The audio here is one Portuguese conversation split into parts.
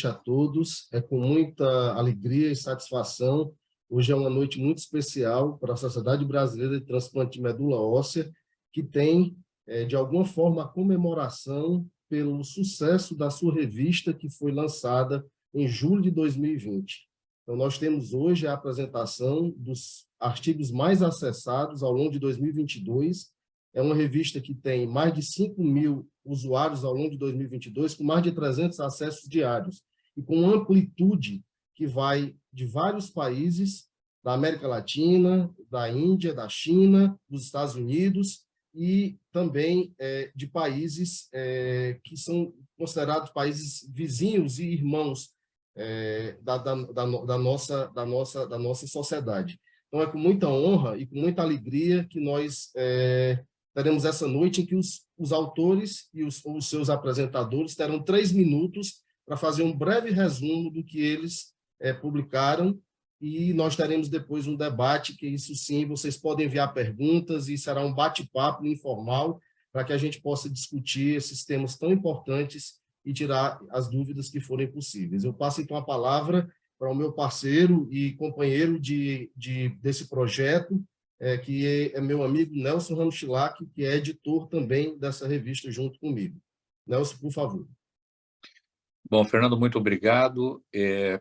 noite a todos. É com muita alegria e satisfação. Hoje é uma noite muito especial para a Sociedade Brasileira de Transplante de Medula Óssea, que tem, de alguma forma, a comemoração pelo sucesso da sua revista, que foi lançada em julho de 2020. Então, nós temos hoje a apresentação dos artigos mais acessados ao longo de 2022. É uma revista que tem mais de 5.000 usuários ao longo de 2022, com mais de 300 acessos diários, e com uma amplitude que vai de vários países, da América Latina, da Índia, da China, dos Estados Unidos, e também de países que são considerados países vizinhos e irmãos da nossa sociedade. Então, é com muita honra e com muita alegria que nós teremos essa noite em que os autores e os seus apresentadores terão 3 minutos para fazer um breve resumo do que eles publicaram, e nós teremos depois um debate, que isso sim, vocês podem enviar perguntas e será um bate-papo informal para que a gente possa discutir esses temas tão importantes e tirar as dúvidas que forem possíveis. Eu passo então a palavra para o meu parceiro e companheiro desse projeto, que é meu amigo Nelson Ramschlack, que é editor também dessa revista junto comigo. Nelson, por favor. Bom, Fernando, muito obrigado.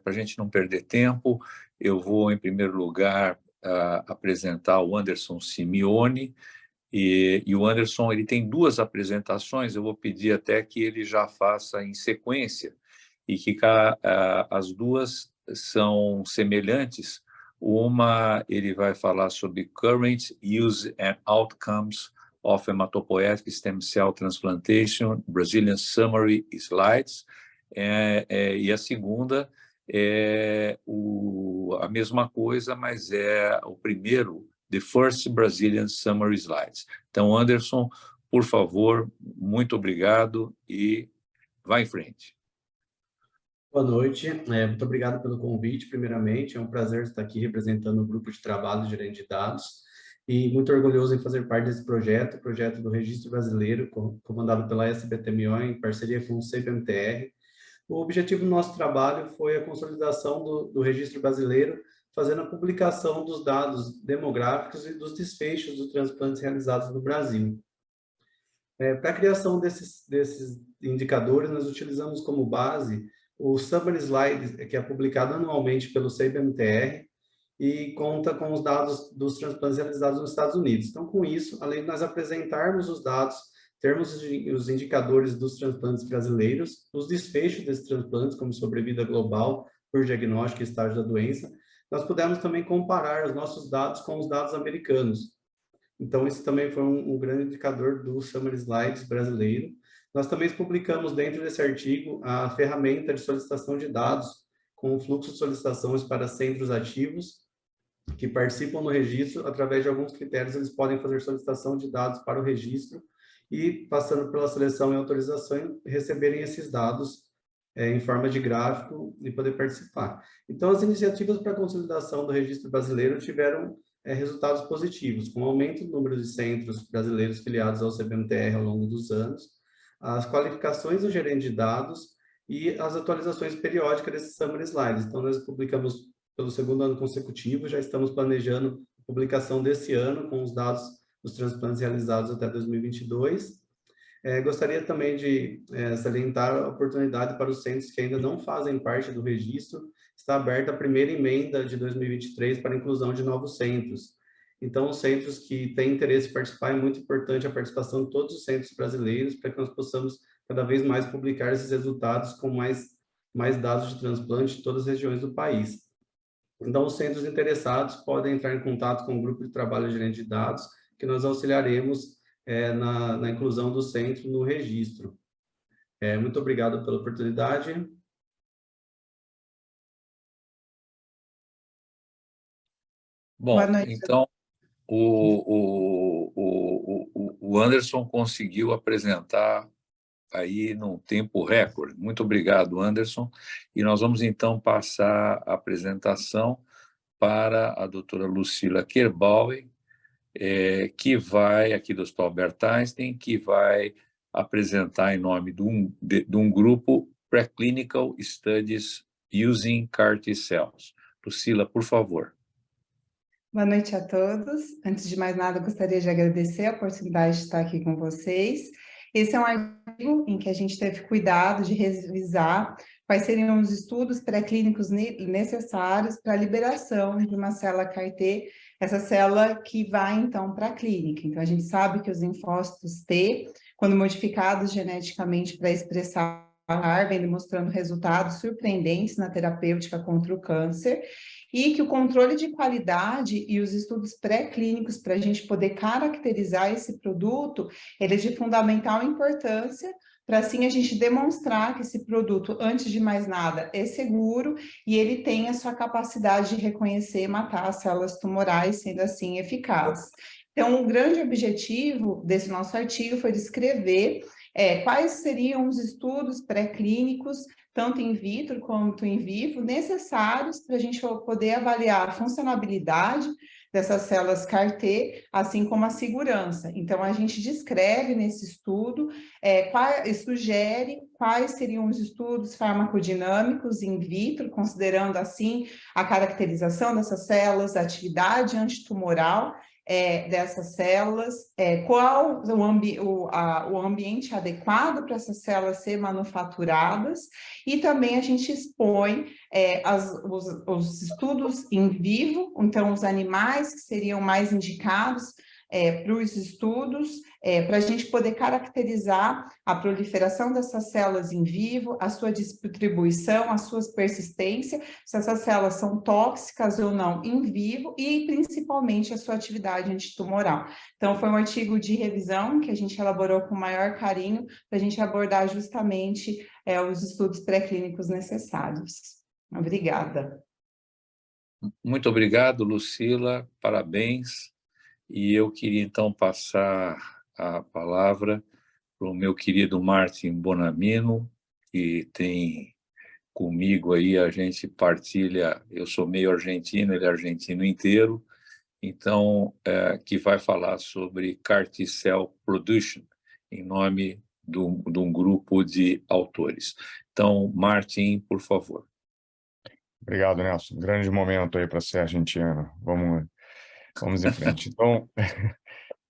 Para a gente não perder tempo, eu vou, em primeiro lugar, apresentar o Anderson Simeone. E o Anderson ele tem 2 apresentações, eu vou pedir até que ele já faça em sequência, e que as 2 são semelhantes. Uma, ele vai falar sobre Current Use and Outcomes of Hematopoietic Stem Cell Transplantation, Brazilian Summary Slides, e a segunda é a mesma coisa, mas é o primeiro, The First Brazilian Summary Slides. Então, Anderson, por favor, muito obrigado e vá em frente. Boa noite, muito obrigado pelo convite, primeiramente. É um prazer estar aqui representando o grupo de trabalho de gerente de dados e muito orgulhoso em fazer parte desse projeto, o projeto do Registro Brasileiro, comandado pela SBTMO em parceria com o CBMTR. O objetivo do nosso trabalho foi a consolidação do Registro Brasileiro, fazendo a publicação dos dados demográficos e dos desfechos dos transplantes realizados no Brasil. Para a criação desses indicadores, nós utilizamos como base o Summary Slide, que é publicado anualmente pelo CBMTR e conta com os dados dos transplantes realizados nos Estados Unidos. Então, com isso, além de nós apresentarmos os dados, termos os indicadores dos transplantes brasileiros, os desfechos desses transplantes, como sobrevida global, por diagnóstico e estágio da doença, nós pudemos também comparar os nossos dados com os dados americanos. Então, isso também foi um grande indicador do Summary Slides brasileiro. Nós também publicamos dentro desse artigo a ferramenta de solicitação de dados, com o fluxo de solicitações para centros ativos, que participam no registro. Através de alguns critérios, eles podem fazer solicitação de dados para o registro e, passando pela seleção e autorização, receberem esses dados em forma de gráfico e poder participar. Então, as iniciativas para a consolidação do registro brasileiro tiveram resultados positivos, com o aumento do número de centros brasileiros filiados ao CBMTR ao longo dos anos, as qualificações do gerente de dados e as atualizações periódicas desses Summary Slides. Então, nós publicamos pelo 2º ano consecutivo, já estamos planejando a publicação desse ano com os dados dos transplantes realizados até 2022. Gostaria também de salientar a oportunidade para os centros que ainda não fazem parte do registro. Está aberta a primeira emenda de 2023 para a inclusão de novos centros. Então, os centros que têm interesse em participar, é muito importante a participação de todos os centros brasileiros, para que nós possamos cada vez mais publicar esses resultados com mais dados de transplante de todas as regiões do país. Então, os centros interessados podem entrar em contato com o grupo de trabalho de gerente de dados, que nós auxiliaremos na inclusão do centro no registro. Muito obrigado pela oportunidade. Bom, então, o Anderson conseguiu apresentar aí num tempo recorde. Muito obrigado, Anderson. E nós vamos, então, passar a apresentação para a doutora Lucila Kerbauer, que vai, aqui do Hospital Albert Einstein, que vai apresentar em nome de um grupo Preclinical Studies Using CAR-T Cells. Lucila, por favor. Boa noite a todos. Antes de mais nada, gostaria de agradecer a oportunidade de estar aqui com vocês. Esse é um artigo em que a gente teve cuidado de revisar quais seriam os estudos pré-clínicos necessários para a liberação de uma célula CAR-T, essa célula que vai, então, para a clínica. Então, a gente sabe que os linfócitos T, quando modificados geneticamente para expressar vem demonstrando resultados surpreendentes na terapêutica contra o câncer, e que o controle de qualidade e os estudos pré-clínicos para a gente poder caracterizar esse produto, ele é de fundamental importância para assim a gente demonstrar que esse produto, antes de mais nada, é seguro e ele tem a sua capacidade de reconhecer e matar as células tumorais, sendo assim eficaz. Então, o grande objetivo desse nosso artigo foi descrever quais seriam os estudos pré-clínicos, tanto in vitro quanto in vivo, necessários para a gente poder avaliar a funcionalidade dessas células CAR-T, assim como a segurança. Então, a gente descreve nesse estudo, sugere quais seriam os estudos farmacodinâmicos in vitro, considerando, assim, a caracterização dessas células, a atividade antitumoral, dessas células, qual o ambiente adequado para essas células serem manufaturadas, e também a gente expõe os estudos em vivo, então os animais que seriam mais indicados para os estudos, para a gente poder caracterizar a proliferação dessas células em vivo, a sua distribuição, as suas persistências, se essas células são tóxicas ou não em vivo e principalmente a sua atividade antitumoral. Então, foi um artigo de revisão que a gente elaborou com maior carinho para a gente abordar justamente os estudos pré-clínicos necessários. Obrigada. Muito obrigado, Lucila, parabéns. E eu queria, então, passar a palavra para o meu querido Martin Bonamino, que tem comigo aí, a gente partilha, eu sou meio argentino, ele é argentino inteiro, então, que vai falar sobre CAR-T Cell Production, em nome de um grupo de autores. Então, Martin, por favor. Obrigado, Nelson. Grande momento aí para ser argentino. Vamos em frente. Então,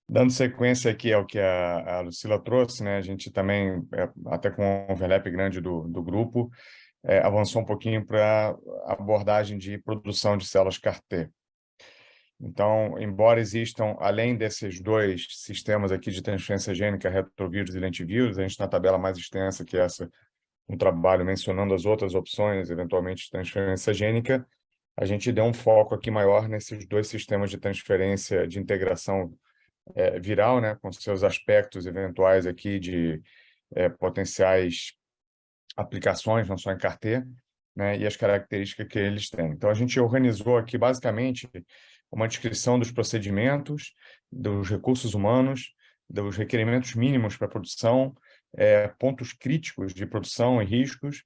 dando sequência aqui ao que a Lucila trouxe, né? A gente também, até com um overlap grande do grupo, avançou um pouquinho para a abordagem de produção de células CAR-T. Então, embora existam, além desses dois sistemas aqui de transferência gênica, retrovírus e lentivírus, a gente tem uma tabela mais extensa que essa, um trabalho mencionando as outras opções, eventualmente de transferência gênica, a gente deu um foco aqui maior nesses dois sistemas de transferência de integração viral, né, com seus aspectos eventuais aqui de potenciais aplicações, não só em CAR-T, né, e as características que eles têm. Então, a gente organizou aqui, basicamente, uma descrição dos procedimentos, dos recursos humanos, dos requerimentos mínimos para a produção, pontos críticos de produção e riscos,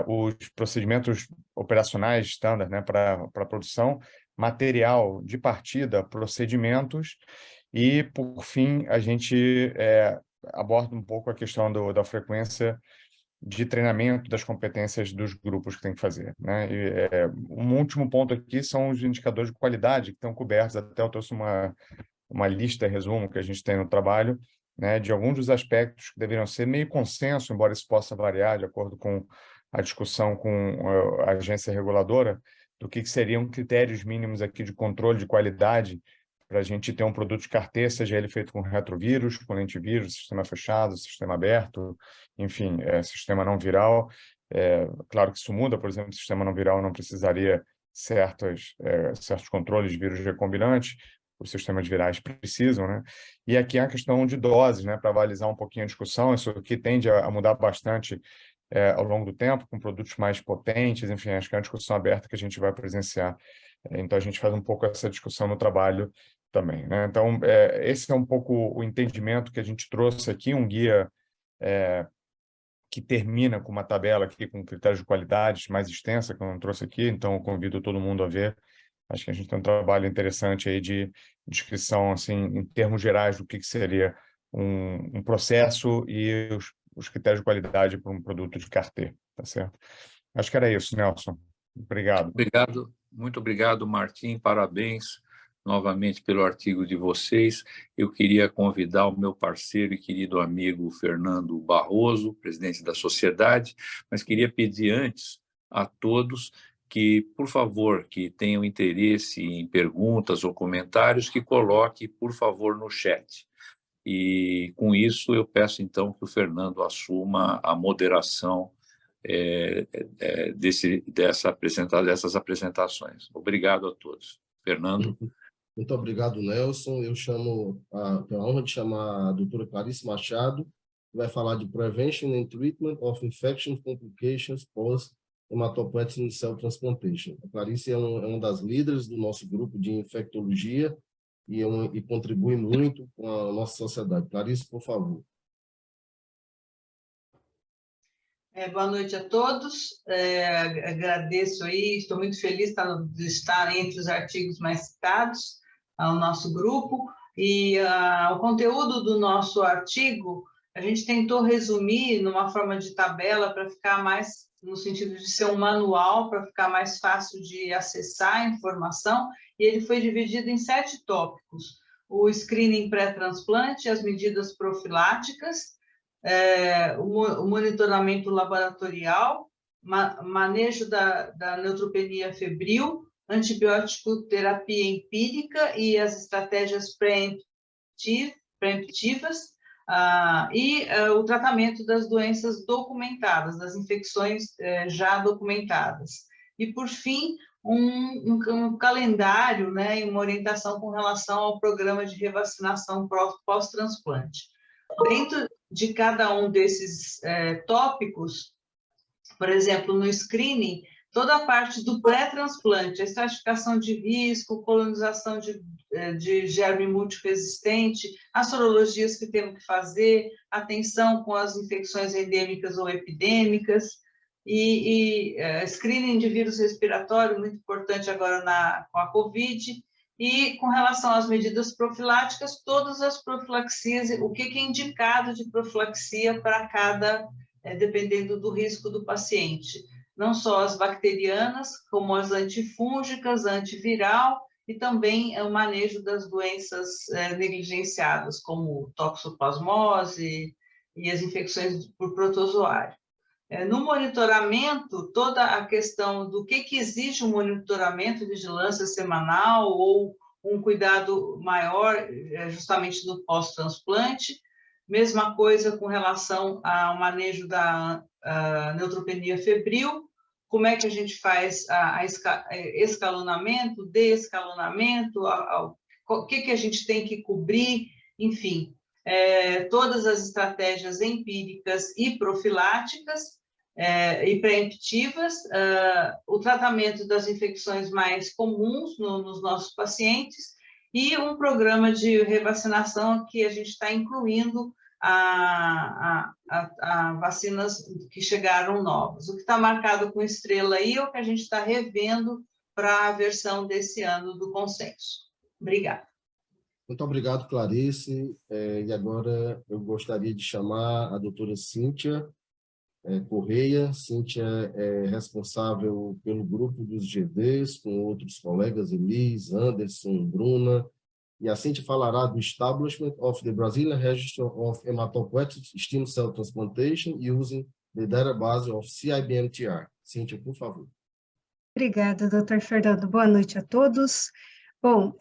os procedimentos operacionais standard, né, para a produção, material de partida, procedimentos, e, por fim, a gente aborda um pouco a questão da frequência de treinamento das competências dos grupos que tem que fazer, né? E, um último ponto aqui são os indicadores de qualidade que estão cobertos, até eu trouxe uma lista, resumo, que a gente tem no trabalho, né, de alguns dos aspectos que deveriam ser meio consenso, embora isso possa variar de acordo com a discussão com a agência reguladora, do que seriam critérios mínimos aqui de controle de qualidade para a gente ter um produto de CAR-T, seja ele feito com retrovírus, com lentivírus, sistema fechado, sistema aberto, enfim, sistema não viral. Claro que isso muda, por exemplo, o sistema não viral não precisaria certos controles de vírus recombinantes, os sistemas virais precisam, né? E aqui é a questão de doses, né, para balizar um pouquinho a discussão, isso aqui tende a mudar bastante ao longo do tempo, com produtos mais potentes, enfim, acho que é uma discussão aberta que a gente vai presenciar. Então, a gente faz um pouco essa discussão no trabalho também, né? Então, esse é um pouco o entendimento que a gente trouxe aqui, um guia que termina com uma tabela aqui com critérios de qualidade mais extensa, que eu não trouxe aqui, então eu convido todo mundo a ver. Acho que a gente tem um trabalho interessante aí de descrição, assim, em termos gerais, do que seria um processo e os critérios de qualidade para um produto de carteira, tá certo? Acho que era isso, Nelson. Obrigado. Obrigado, muito obrigado, Martim, parabéns novamente pelo artigo de vocês. Eu queria convidar o meu parceiro e querido amigo Fernando Barroso, presidente da sociedade, mas queria pedir antes a todos que, por favor, que tenham interesse em perguntas ou comentários, que coloque, por favor, no chat. E, com isso, eu peço, então, que o Fernando assuma a moderação dessas apresentações. Obrigado a todos. Fernando. Muito obrigado, Nelson. Eu tenho a honra de chamar a doutora Clarice Machado, que vai falar de Prevention and Treatment of Infection Complications Post-Hematopoietic Cell Transplantation. A Clarice é uma das líderes do nosso grupo de infectologia e contribui muito com a nossa sociedade. Clarice, por favor. Boa noite a todos. Agradeço aí, estou muito feliz de estar entre os artigos mais citados ao nosso grupo. E o conteúdo do nosso artigo, a gente tentou resumir numa forma de tabela para ficar mais, no sentido de ser um manual, para ficar mais fácil de acessar a informação, e ele foi dividido em 7 tópicos. O screening pré-transplante, as medidas profiláticas, o monitoramento laboratorial, manejo da neutropenia febril, antibiótico terapia empírica e as estratégias preemptivas, e o tratamento das doenças documentadas, das infecções já documentadas. E, por fim, um calendário, né, e uma orientação com relação ao programa de revacinação pós-transplante. Dentro de cada um desses tópicos, por exemplo, no screening, toda a parte do pré-transplante, a estratificação de risco, colonização de germe multiresistente, as sorologias que temos que fazer, atenção com as infecções endêmicas ou epidêmicas, e screening de vírus respiratório, muito importante agora com a Covid, e com relação às medidas profiláticas, todas as profilaxias, o que é indicado de profilaxia para cada, dependendo do risco do paciente. Não só as bacterianas, como as antifúngicas, antiviral, e também o manejo das doenças negligenciadas, como toxoplasmose e as infecções por protozoário. No monitoramento, toda a questão do que exige um monitoramento, vigilância semanal ou um cuidado maior, justamente no pós-transplante. Mesma coisa com relação ao manejo da neutropenia febril, como é que a gente faz escalonamento, descalonamento, o que a gente tem que cobrir, enfim. Todas as estratégias empíricas e profiláticas e preemptivas, o tratamento das infecções mais comuns nos nossos pacientes e um programa de revacinação que a gente está incluindo a vacinas que chegaram novas. O que está marcado com estrela aí é o que a gente está revendo para a versão desse ano do consenso. Obrigada. Muito obrigado, Clarice. E agora eu gostaria de chamar a doutora Cíntia Correia. Cíntia é responsável pelo grupo dos GDs, com outros colegas, Elis, Anderson, Bruna, e a Cíntia falará do Establishment of the Brazilian Register of Hematopoietic Stem Cell Transplantation using the database of CIBMTR. Cíntia, por favor. Obrigada, doutor Fernando. Boa noite a todos. Bom,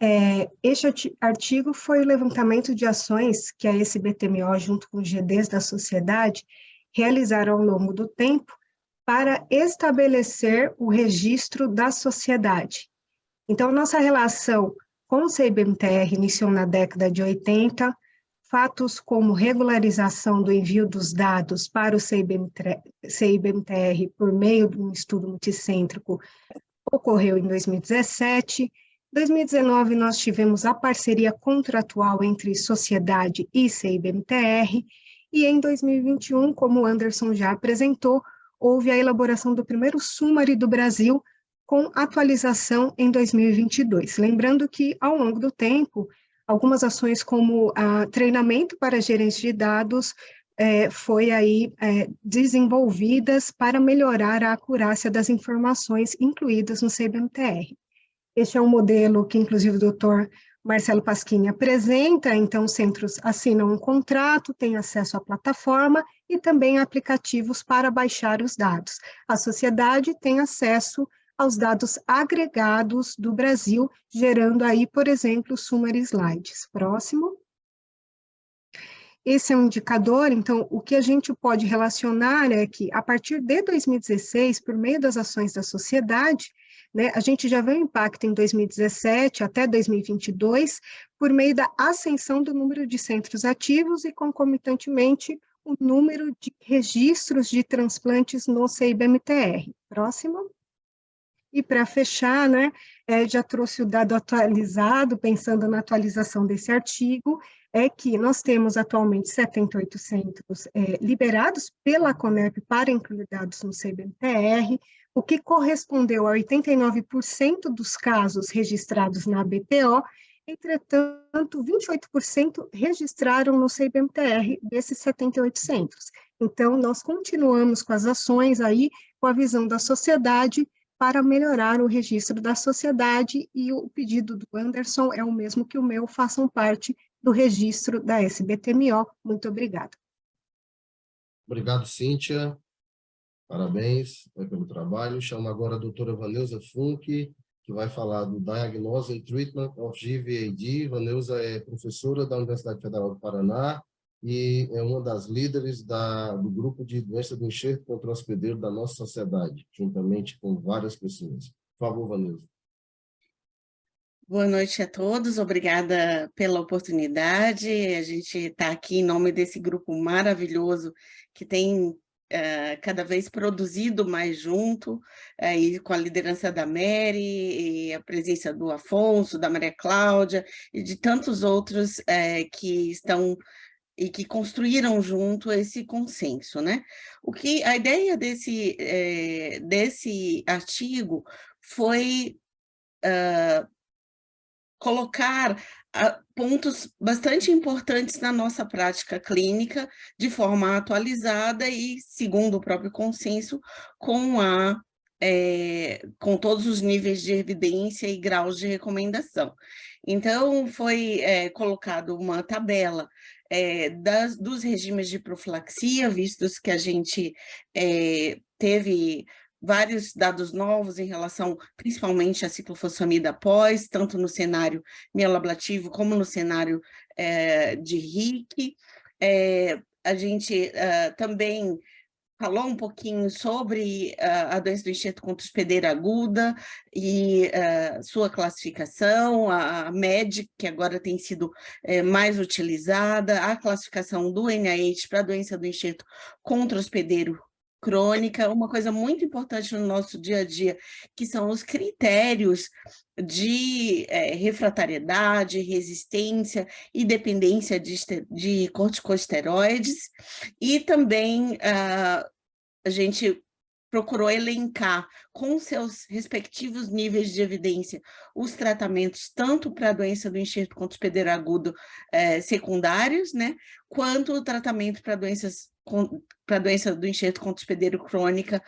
este artigo foi o levantamento de ações que a SBTMO, junto com os GDs da sociedade, realizaram ao longo do tempo para estabelecer o registro da sociedade. Então, nossa relação com o CIBMTR iniciou na década de 80, fatos como regularização do envio dos dados para o CIBMTR por meio de um estudo multicêntrico ocorreu em 2017. Em 2019, nós tivemos a parceria contratual entre sociedade e CIBMTR, e em 2021, como o Anderson já apresentou, houve a elaboração do primeiro summary do Brasil, com atualização em 2022. Lembrando que, ao longo do tempo, algumas ações como treinamento para gerentes de dados foi aí desenvolvidas para melhorar a acurácia das informações incluídas no CIBMTR. Este é um modelo que, inclusive, o doutor Marcelo Pasquini apresenta, então os centros assinam um contrato, têm acesso à plataforma e também aplicativos para baixar os dados. A sociedade tem acesso aos dados agregados do Brasil, gerando aí, por exemplo, summary slides. Próximo. Esse é um indicador, então, o que a gente pode relacionar é que, a partir de 2016, por meio das ações da sociedade, né, a gente já vê o impacto em 2017 até 2022, por meio da ascensão do número de centros ativos e, concomitantemente, o número de registros de transplantes no CIBMTR. Próximo. E para fechar, né, já trouxe o dado atualizado, pensando na atualização desse artigo, é que nós temos atualmente 78 centros liberados pela Conep para incluir dados no CIBMTR, o que correspondeu a 89% dos casos registrados na BPO, entretanto, 28% registraram no CIBMTR desses 78 centros. Então, nós continuamos com as ações aí, com a visão da sociedade, para melhorar o registro da sociedade, e o pedido do Anderson é o mesmo que o meu, façam parte do registro da SBTMO. Muito obrigada. Obrigado, Cíntia. Parabéns pelo trabalho. Chamo agora a doutora Vaneusa Funk, que vai falar do Diagnosis and Treatment of GVAD. Vaneusa é professora da Universidade Federal do Paraná e é uma das líderes do grupo de doença do enxerto contra o hospedeiro da nossa sociedade, juntamente com várias pessoas. Por favor, Vaneusa. Boa noite a todos, obrigada pela oportunidade. A gente está aqui em nome desse grupo maravilhoso que tem cada vez produzido mais junto, e com a liderança da Mary, e a presença do Afonso, da Maria Cláudia, e de tantos outros que estão e que construíram junto esse consenso, né? A ideia desse artigo foi colocar pontos bastante importantes na nossa prática clínica, de forma atualizada e, segundo o próprio consenso, com todos os níveis de evidência e graus de recomendação. Então, foi colocado uma tabela dos regimes de profilaxia, vistos que a gente teve vários dados novos em relação, principalmente, à ciclofosfamida pós, tanto no cenário mieloablativo como no cenário de RIC. A gente também falou um pouquinho sobre a doença do enxerto contra o hospedeiro aguda e sua classificação, a MED, que agora tem sido mais utilizada, a classificação do NIH para a doença do enxerto contra o hospedeiro crônica, uma coisa muito importante no nosso dia a dia, que são os critérios de refratariedade, resistência e dependência de corticosteroides, e também a gente procurou elencar com seus respectivos níveis de evidência os tratamentos tanto para a doença do enxerto contra o hospedeiro agudo secundários, né, quanto o tratamento para a doença do enxerto contra o hospedeiro crônica,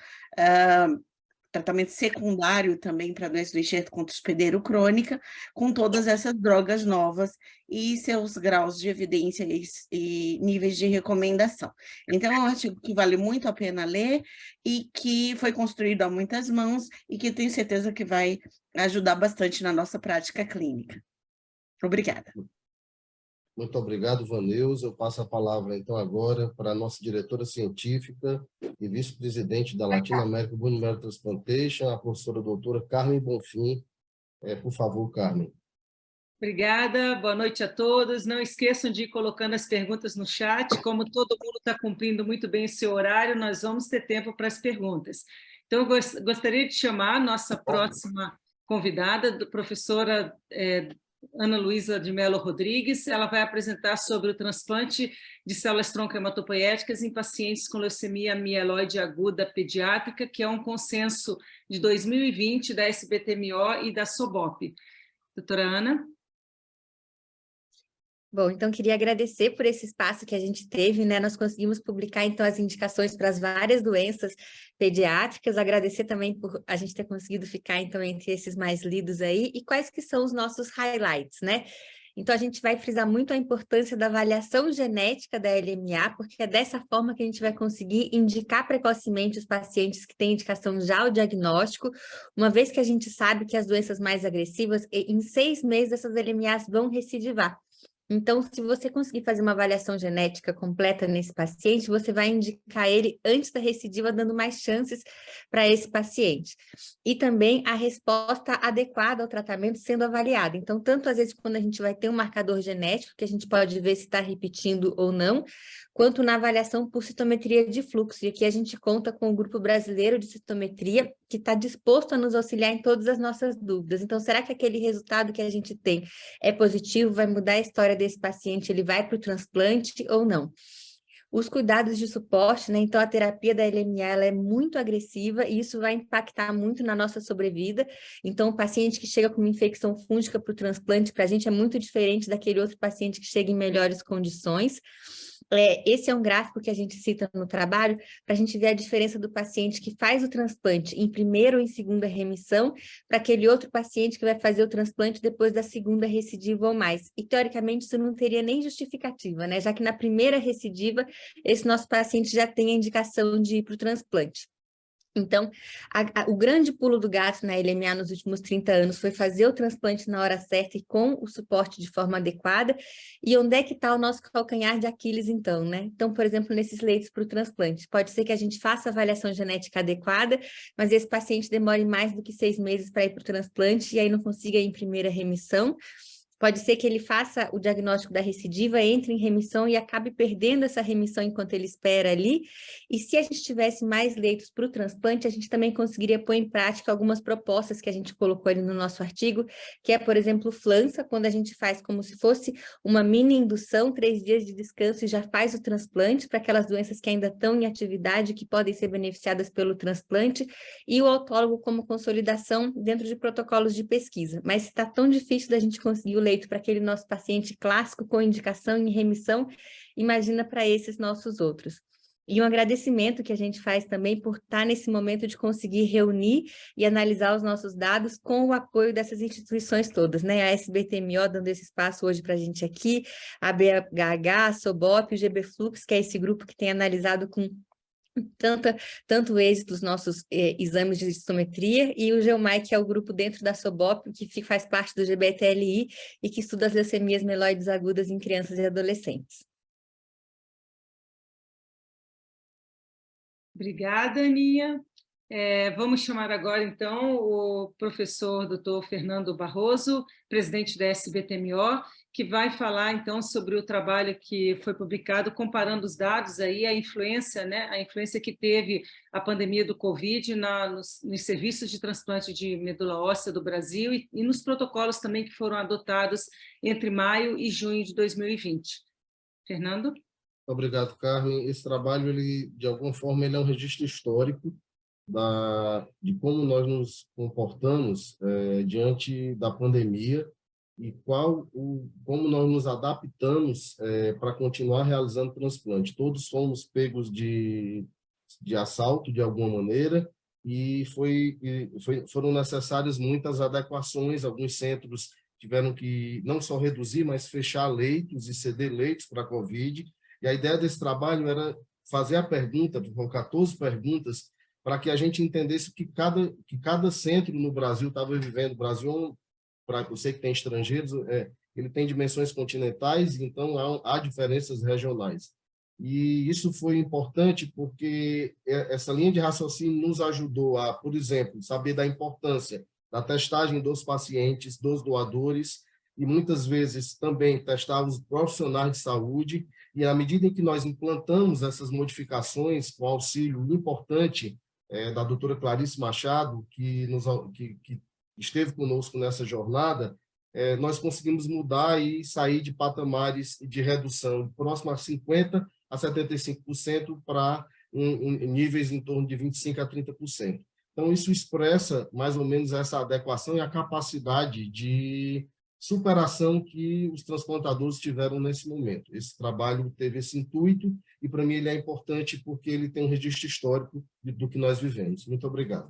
tratamento secundário também para a doença do enxerto contra o hospedeiro crônica, com todas essas drogas novas e seus graus de evidência e níveis de recomendação. Então, é um artigo que vale muito a pena ler e que foi construído a muitas mãos e que tenho certeza que vai ajudar bastante na nossa prática clínica. Obrigada. Muito obrigado, Vaneusa. Eu passo a palavra, então, agora para a nossa diretora científica e vice-presidente da Latin American Bone Marrow Transplantation, a professora doutora Carmen Bonfim. Por favor, Carmen. Obrigada, boa noite a todos. Não esqueçam de ir colocando as perguntas no chat. Como todo mundo está cumprindo muito bem o seu horário, nós vamos ter tempo para as perguntas. Então, eu gostaria de chamar a nossa próxima convidada, a professora Ana Luísa de Mello Rodrigues. Ela vai apresentar sobre o transplante de células tronco hematopoéticas em pacientes com leucemia mieloide aguda pediátrica, que é um consenso de 2020 da SBTMO e da SOBOP. Doutora Ana? Bom, então queria agradecer por esse espaço que a gente teve, né? Nós conseguimos publicar, então, as indicações para as várias doenças pediátricas, agradecer também por a gente ter conseguido ficar, então, entre esses mais lidos aí, e quais que são os nossos highlights, né? Então, a gente vai frisar muito a importância da avaliação genética da LMA, porque é dessa forma que a gente vai conseguir indicar precocemente os pacientes que têm indicação já ao diagnóstico, uma vez que a gente sabe que as doenças mais agressivas, em 6 meses, essas LMAs vão recidivar. Então, se você conseguir fazer uma avaliação genética completa nesse paciente, você vai indicar ele antes da recidiva, dando mais chances para esse paciente. E também a resposta adequada ao tratamento sendo avaliada. Então, tanto às vezes quando a gente vai ter um marcador genético, que a gente pode ver se está repetindo ou não, quanto na avaliação por citometria de fluxo. E aqui a gente conta com o Grupo Brasileiro de Citometria, que está disposto a nos auxiliar em todas as nossas dúvidas. Então, será que aquele resultado que a gente tem é positivo, vai mudar a história desse paciente, ele vai para o transplante ou não? Os cuidados de suporte, né? Então, a terapia da LMA ela é muito agressiva e isso vai impactar muito na nossa sobrevida. Então, o paciente que chega com uma infecção fúngica para o transplante, para a gente é muito diferente daquele outro paciente que chega em melhores condições. Esse é um gráfico que a gente cita no trabalho para a gente ver a diferença do paciente que faz o transplante em primeira ou em segunda remissão para aquele outro paciente que vai fazer o transplante depois da segunda recidiva ou mais. E, teoricamente, isso não teria nem justificativa, né? Já que na primeira recidiva, esse nosso paciente já tem a indicação de ir para o transplante. Então, o grande pulo do gato na LMA nos últimos 30 anos foi fazer o transplante na hora certa e com o suporte de forma adequada. E onde é que está o nosso calcanhar de Aquiles, então, né? Então, por exemplo, nesses leitos para o transplante, pode ser que a gente faça a avaliação genética adequada, mas esse paciente demore mais do que 6 meses para ir para o transplante e aí não consiga ir em primeira remissão. Pode ser que ele faça o diagnóstico da recidiva, entre em remissão e acabe perdendo essa remissão enquanto ele espera ali. E se a gente tivesse mais leitos para o transplante, a gente também conseguiria pôr em prática algumas propostas que a gente colocou ali no nosso artigo, que é, por exemplo, flança, quando a gente faz como se fosse uma mini indução, 3 dias de descanso e já faz o transplante para aquelas doenças que ainda estão em atividade, que podem ser beneficiadas pelo transplante, e o autólogo como consolidação dentro de protocolos de pesquisa. Mas se está tão difícil da gente conseguir o leito para aquele nosso paciente clássico com indicação em remissão, imagina para esses nossos outros. E um agradecimento que a gente faz também por estar nesse momento de conseguir reunir e analisar os nossos dados com o apoio dessas instituições todas, né? A SBTMO dando esse espaço hoje para a gente aqui, a BHH, a SOBOP, o GBFlux, que é esse grupo que tem analisado com tanto êxito dos nossos exames de citometria, e o GEOMAI, que é o grupo dentro da SOBOP, que faz parte do GBTLI e que estuda as leucemias mieloides agudas em crianças e adolescentes. Obrigada, Aninha. Vamos chamar agora, então, o professor Dr. Fernando Barroso, presidente da SBTMO, que vai falar, então, sobre o trabalho que foi publicado, comparando os dados aí, a influência, né, a influência que teve a pandemia do Covid nos serviços de transplante de medula óssea do Brasil e nos protocolos também que foram adotados entre maio e junho de 2020. Fernando? Obrigado, Carmen. Esse trabalho, ele, de alguma forma, ele é um registro histórico de como nós nos comportamos diante da pandemia e como nós nos adaptamos para continuar realizando transplante. Todos fomos pegos de assalto, de alguma maneira, e foram necessárias muitas adequações. Alguns centros tiveram que não só reduzir, mas fechar leitos e ceder leitos para a Covid. E a ideia desse trabalho era fazer a pergunta, com 14 perguntas, para que a gente entendesse que cada centro no Brasil estava vivendo. O Brasil, eu sei que tem estrangeiros, ele tem dimensões continentais, então há diferenças regionais. E isso foi importante porque essa linha de raciocínio nos ajudou a, por exemplo, saber da importância da testagem dos pacientes, dos doadores, e muitas vezes também testar os profissionais de saúde. E à medida em que nós implantamos essas modificações, com auxílio importante da doutora Clarice Machado, que esteve conosco nessa jornada, nós conseguimos mudar e sair de patamares de redução próximo a 50% a 75% para níveis em torno de 25% a 30%. Então, isso expressa mais ou menos essa adequação e a capacidade de superação que os transplantadores tiveram nesse momento. Esse trabalho teve esse intuito e, para mim, ele é importante porque ele tem um registro histórico do que nós vivemos. Muito obrigado.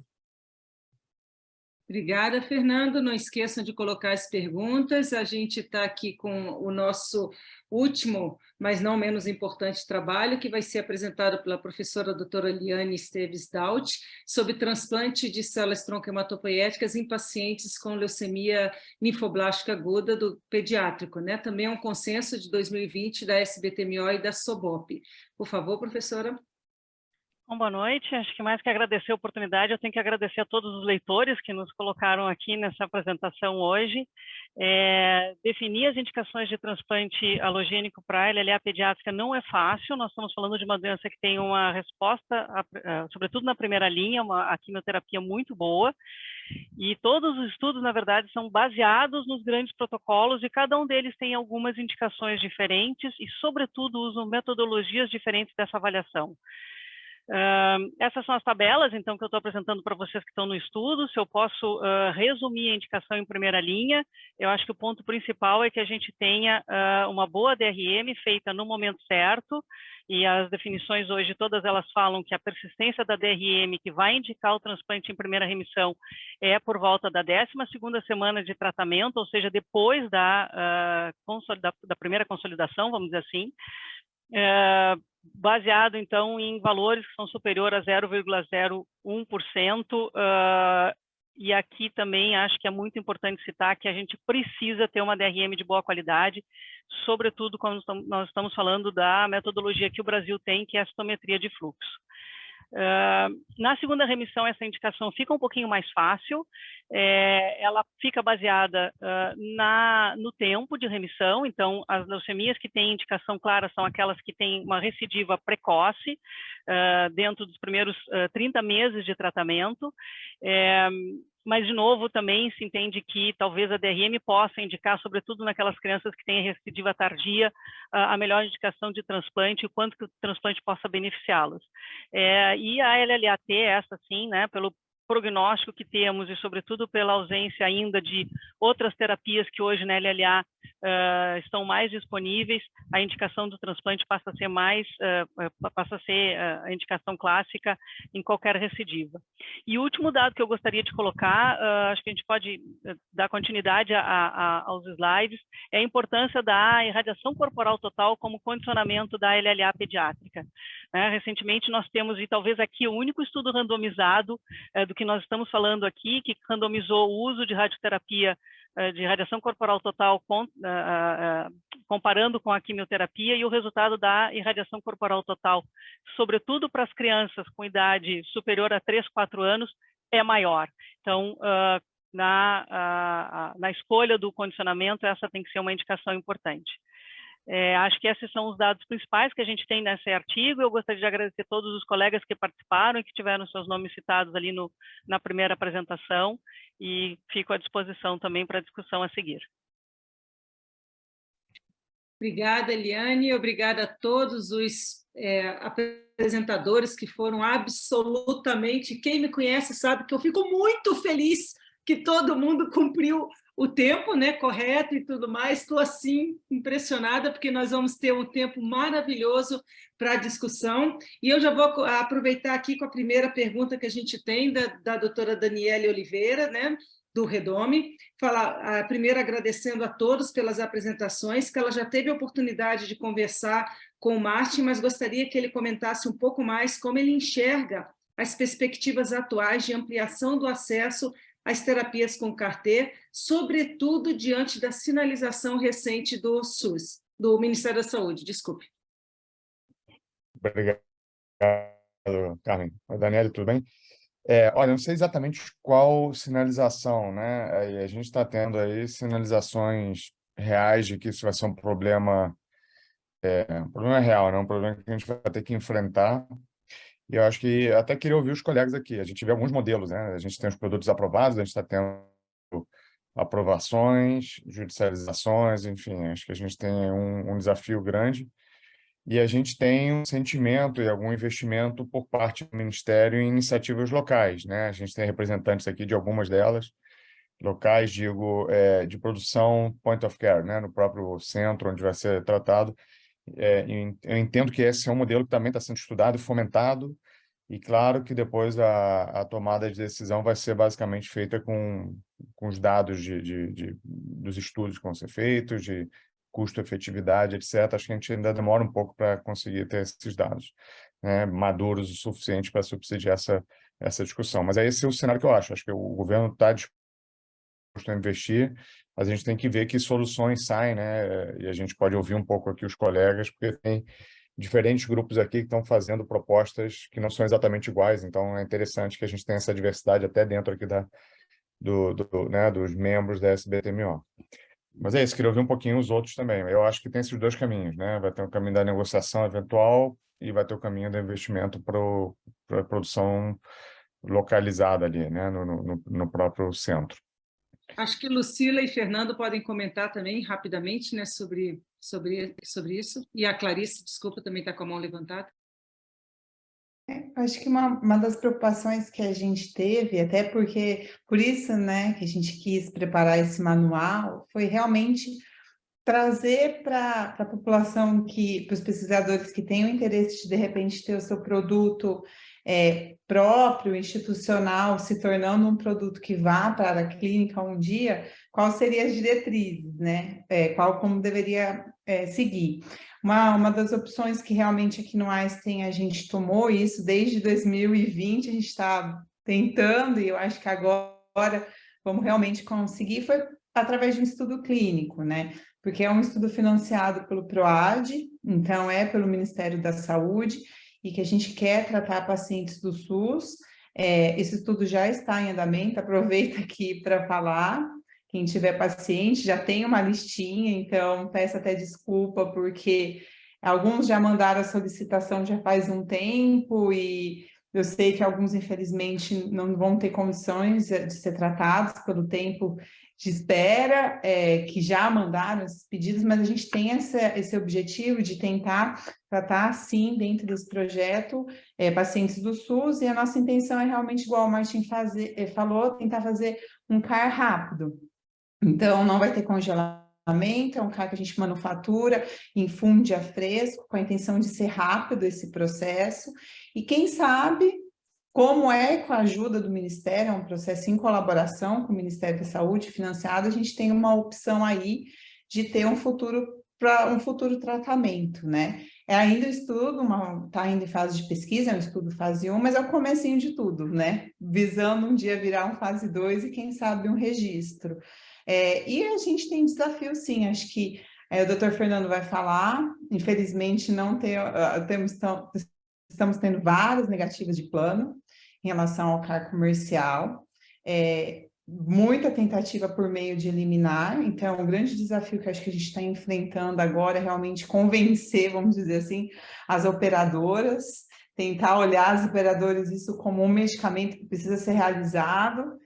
Obrigada, Fernando. Não esqueçam de colocar as perguntas. A gente está aqui com o nosso último, mas não menos importante trabalho, que vai ser apresentado pela professora doutora Liane Esteves Daut, sobre transplante de células tronco-hematopoéticas em pacientes com leucemia linfoblástica aguda do pediátrico, né? Também é um consenso de 2020 da SBTMO e da SOBOP. Por favor, professora. Bom, boa noite. Acho que mais que agradecer a oportunidade, eu tenho que agradecer a todos os leitores que nos colocaram aqui nessa apresentação hoje. Definir as indicações de transplante alogênico para a LLA pediátrica não é fácil. Nós estamos falando de uma doença que tem uma resposta, sobretudo na primeira linha, a quimioterapia muito boa. E todos os estudos, na verdade, são baseados nos grandes protocolos e cada um deles tem algumas indicações diferentes e, sobretudo, usam metodologias diferentes dessa avaliação. Essas são as tabelas, então, que eu estou apresentando para vocês que estão no estudo. Se eu posso resumir a indicação em primeira linha, eu acho que o ponto principal é que a gente tenha uma boa DRM feita no momento certo, e as definições hoje, todas elas falam que a persistência da DRM que vai indicar o transplante em primeira remissão é por volta da 12ª semana de tratamento, ou seja, depois da primeira consolidação, vamos dizer assim, baseado, então, em valores que são superiores a 0,01%, e aqui também acho que é muito importante citar que a gente precisa ter uma DRM de boa qualidade, sobretudo quando nós estamos falando da metodologia que o Brasil tem, que é a citometria de fluxo. Na segunda remissão, essa indicação fica um pouquinho mais fácil, ela fica baseada no tempo de remissão, então as leucemias que têm indicação clara são aquelas que têm uma recidiva precoce, dentro dos primeiros 30 meses de tratamento, mas, de novo, também se entende que talvez a DRM possa indicar, sobretudo naquelas crianças que têm recidiva tardia, a melhor indicação de transplante, o quanto que o transplante possa beneficiá-las. E a LLAT, essa sim, né, pelo prognóstico que temos e, sobretudo, pela ausência ainda de outras terapias que hoje na LLA estão mais disponíveis, a indicação do transplante passa a ser a indicação clássica em qualquer recidiva. E o último dado que eu gostaria de colocar, acho que a gente pode dar continuidade aos slides, é a importância da irradiação corporal total como condicionamento da LLA pediátrica. Recentemente nós temos, e talvez aqui o único estudo randomizado do que nós estamos falando aqui, que randomizou o uso de radioterapia, de radiação corporal total, comparando com a quimioterapia, e o resultado da irradiação corporal total, sobretudo para as crianças com idade superior a 3, 4 anos, é maior. Então, na escolha do condicionamento, essa tem que ser uma indicação importante. Acho que esses são os dados principais que a gente tem nesse artigo. Eu gostaria de agradecer a todos os colegas que participaram e que tiveram seus nomes citados ali na primeira apresentação, e fico à disposição também para a discussão a seguir. Obrigada, Eliane, obrigada a todos os apresentadores que foram absolutamente... Quem me conhece sabe que eu fico muito feliz que todo mundo cumpriu o tempo, né, correto e tudo mais. Estou, assim, impressionada, porque nós vamos ter um tempo maravilhoso para a discussão. E eu já vou aproveitar aqui com a primeira pergunta que a gente tem, da doutora Daniele Oliveira, né, do Redome. Primeiro agradecendo a todos pelas apresentações, que ela já teve a oportunidade de conversar com o Martin, mas gostaria que ele comentasse um pouco mais como ele enxerga as perspectivas atuais de ampliação do acesso às terapias com CAR-T, sobretudo diante da sinalização recente do SUS, do Ministério da Saúde. Desculpe. Obrigado, Carmen. Oi, Daniela, tudo bem? Olha, não sei exatamente qual sinalização, né? A gente está tendo aí sinalizações reais de que isso vai ser um problema real, né? Um problema que a gente vai ter que enfrentar. E eu acho que até queria ouvir os colegas aqui. A gente vê alguns modelos, né? A gente tem os produtos aprovados, a gente está tendo aprovações, judicializações, enfim, acho que a gente tem um desafio grande. E a gente tem um sentimento e algum investimento por parte do Ministério em iniciativas locais, né? A gente tem representantes aqui de algumas delas. locais, digo, de produção point of care, né, no próprio centro onde vai ser tratado. Eu entendo que esse é um modelo que também está sendo estudado e fomentado, e claro que depois a tomada de decisão vai ser basicamente feita com os dados dos estudos que vão ser feitos, de custo-efetividade, etc. Acho que a gente ainda demora um pouco para conseguir ter esses dados, né, maduros o suficiente para subsidiar essa discussão. Mas esse é o cenário que eu acho. Acho que o governo está disposto a investir, mas a gente tem que ver que soluções saem, né? E a gente pode ouvir um pouco aqui os colegas, porque tem diferentes grupos aqui que estão fazendo propostas que não são exatamente iguais, então é interessante que a gente tenha essa diversidade até dentro aqui né, dos membros da SBTMO. Mas é isso, queria ouvir um pouquinho os outros também. Eu acho que tem esses dois caminhos, né? Vai ter o caminho da negociação eventual e vai ter o caminho do investimento para a produção localizada ali, né? No próprio centro. Acho que Lucila e Fernando podem comentar também rapidamente, né, sobre isso. E a Clarice, desculpa, também está com a mão levantada. Acho que uma das preocupações que a gente teve, até porque, por isso, né, que a gente quis preparar esse manual, foi realmente trazer para a população, para os pesquisadores que têm o interesse de repente, ter o seu produto próprio, institucional, se tornando um produto que vá para a área clínica um dia, quais seriam as diretrizes, né? Como deveria seguir. Uma das opções que realmente aqui no Einstein a gente tomou isso desde 2020, a gente está tentando, e eu acho que agora vamos realmente conseguir, foi através de um estudo clínico, né? Porque é um estudo financiado pelo PROAD, então pelo Ministério da Saúde, e que a gente quer tratar pacientes do SUS. Esse estudo já está em andamento, aproveita aqui para falar. Quem tiver paciente já tem uma listinha, então peço até desculpa, porque alguns já mandaram a solicitação já faz um tempo, e eu sei que alguns, infelizmente, não vão ter condições de ser tratados pelo tempo de espera, que já mandaram esses pedidos, mas a gente tem esse objetivo de tentar tratar, sim, dentro desse projeto, pacientes do SUS, e a nossa intenção é realmente, igual o Martin falou, tentar fazer um CAR rápido. Então, não vai ter congelamento, é um CAR que a gente manufatura, infunde a fresco, com a intenção de ser rápido esse processo, e quem sabe, como com a ajuda do Ministério, é um processo em colaboração com o Ministério da Saúde, financiado, a gente tem uma opção aí de ter um futuro tratamento, né? Ainda o estudo, está ainda em fase de pesquisa, é um estudo fase 1, mas é o comecinho de tudo, né? Visando um dia virar um fase 2 e, quem sabe, um registro. E a gente tem desafio, sim, acho que o doutor Fernando vai falar, infelizmente não estamos tendo várias negativas de plano em relação ao CAR comercial, muita tentativa por meio de eliminar, então o grande desafio que acho que a gente está enfrentando agora é realmente convencer, vamos dizer assim, as operadoras, tentar olhar as operadoras isso como um medicamento que precisa ser realizado,